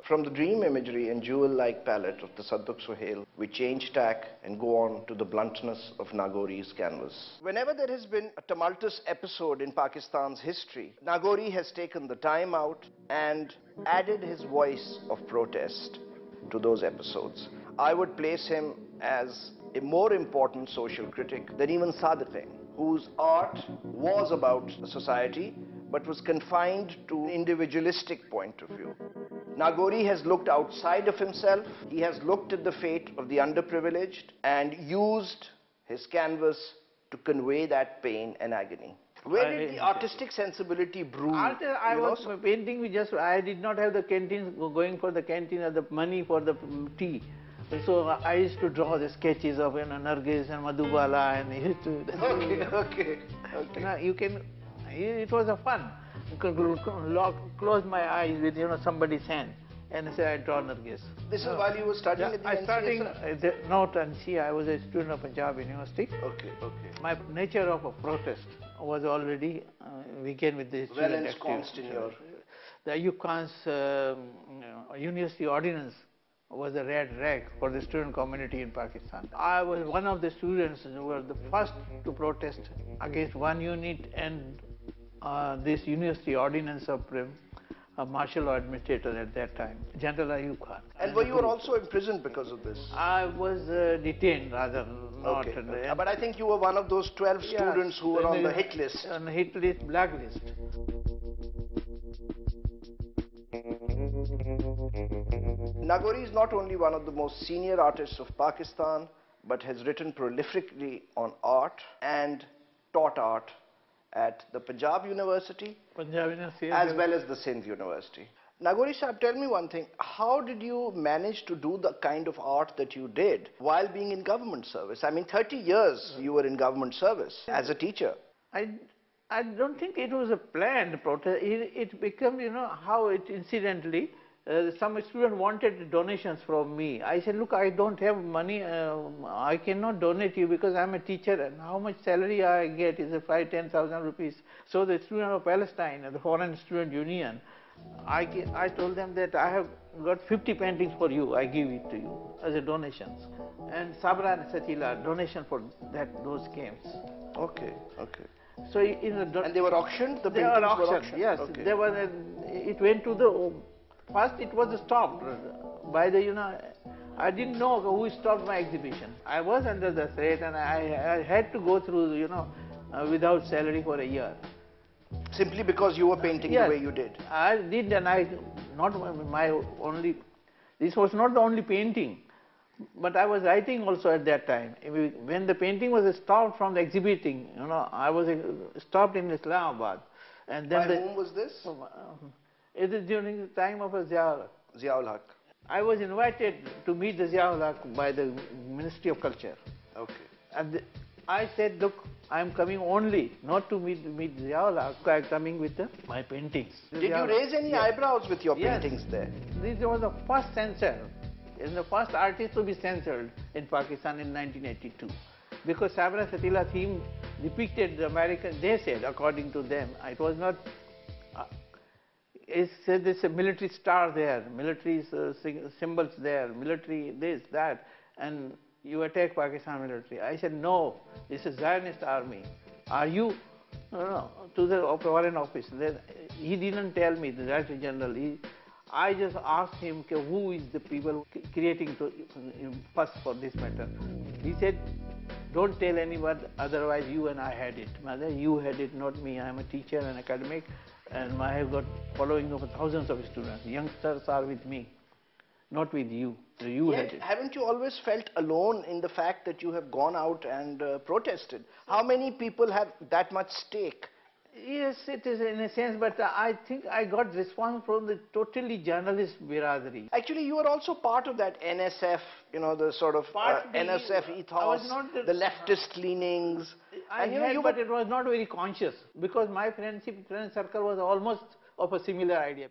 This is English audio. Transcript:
From the dream imagery and jewel-like palette of the Sadhguru Sohail, we change tack and go on to the bluntness of Nagori's canvas. Whenever there has been a tumultuous episode in Pakistan's history, Nagori has taken the time out and added his voice of protest to those episodes. I would place him as a more important social critic than even Sadiq, whose art was about society but was confined to an individualistic point of view. Nagori has looked outside of himself. He has looked at the fate of the underprivileged and used his canvas to convey that pain and agony. Where did the artistic sensibility brew? I was painting, I did not have the canteen, going for the canteen or the money for the tea. So I used to draw the sketches of Nargis and Madhubala and used to... Okay. It was a fun. Close my eyes with somebody's hand and say I draw Nargis. This is while you were studying at the NCA? Not NCA, I was a student of Punjab University. Okay. My nature of a protest was already began with the well ensconced in your... The Ayub Khan's university ordinance was a red rag for the student community in Pakistan. I was one of the students who were the first to protest against one unit and this university ordinance of martial law administrator at that time, General Ayub Khan. And you were also imprisoned because of this? I was detained rather, not. Okay. But I think you were one of those 12 students who were on the hit list. On the hit list, blacklist. Nagori is not only one of the most senior artists of Pakistan, but has written prolifically on art and taught art at the Punjab University, as well as the Sindh University. Nagori Sahib, tell me one thing. How did you manage to do the kind of art that you did while being in government service? I mean, 30 years you were in government service as a teacher. I don't think it was a planned protest. It became, how it incidentally, some student wanted donations from me. I said, look, I don't have money. I cannot donate you because I'm a teacher and how much salary I get is 5,000-10,000 rupees. So the student of Palestine, the Foreign Student Union, I told them that I have got 50 paintings for you. I give it to you as a donations. And Sabra and Satila, donation for those games. Okay. So and they were auctioned? They were auctioned, yes. Okay. It went to the... First it was stopped by the, I didn't know who stopped my exhibition. I was under the threat and I had to go through, without salary for a year. Simply because you were painting the way you did? I did, and this was not the only painting, but I was writing also at that time. When the painting was stopped from the exhibiting, I was stopped in Islamabad. And then by whom was this? It is during the time of Ziaul Haq. I was invited to meet the Ziaul Haq by the Ministry of Culture. Okay. And I said, look, I am coming only, not to meet Ziaul Haq, I am coming with my paintings. Did you raise any eyebrows with your paintings there? This was the first censor, and the first artist to be censored in Pakistan in 1982. Because Sabra Satila theme depicted the American, they said, according to them, it was not... It said there's a military star there, military symbols there, military this, that, and you attack Pakistan military. I said, no, it's a Zionist army. Are you? No, to the Foreign Office. He didn't tell me, the Director General. I just asked him, who is the people creating fuss for this matter? He said, don't tell anyone, otherwise you and I had it. Mother, you had it, not me. I am a teacher and academic. And I have got following of thousands of students. Youngsters are with me, not with you. So Yet, haven't you always felt alone in the fact that you have gone out and protested? How many people have that much stake? Yes, it is in a sense, but I think I got response from the totally journalist biradari. Actually, you were also part of that NSF, the sort of NSF ethos, the leftist leanings. But it was not very conscious because my friend circle was almost of a similar idea.